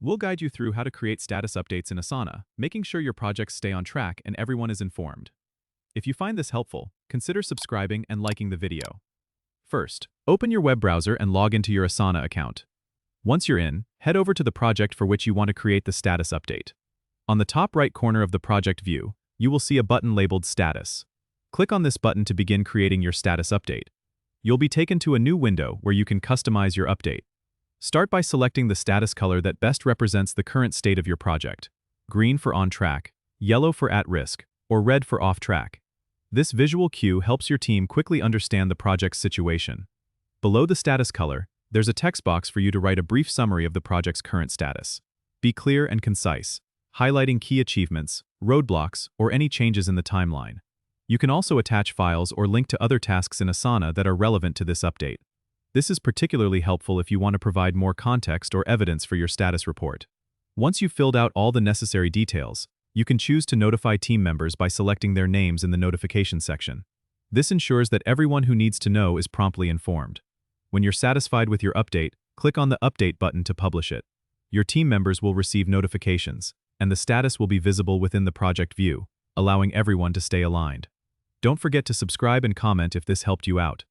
We'll guide you through how to create status updates in Asana, making sure your projects stay on track and everyone is informed. If you find this helpful, consider subscribing and liking the video. First, open your web browser and log into your Asana account. Once you're in, head over to the project for which you want to create the status update. On the top right corner of the project view, you will see a button labeled Status. Click on this button to begin creating your status update. You'll be taken to a new window where you can customize your update. Start by selecting the status color that best represents the current state of your project: green for on track, yellow for at risk, or red for off track. This visual cue helps your team quickly understand the project's situation. Below the status color, there's a text box for you to write a brief summary of the project's current status. Be clear and concise, highlighting key achievements, roadblocks, or any changes in the timeline. You can also attach files or link to other tasks in Asana that are relevant to this update. This is particularly helpful if you want to provide more context or evidence for your status report. Once you've filled out all the necessary details, you can choose to notify team members by selecting their names in the notification section. This ensures that everyone who needs to know is promptly informed. When you're satisfied with your update, click on the Update button to publish it. Your team members will receive notifications, and the status will be visible within the project view, allowing everyone to stay aligned. Don't forget to subscribe and comment if this helped you out.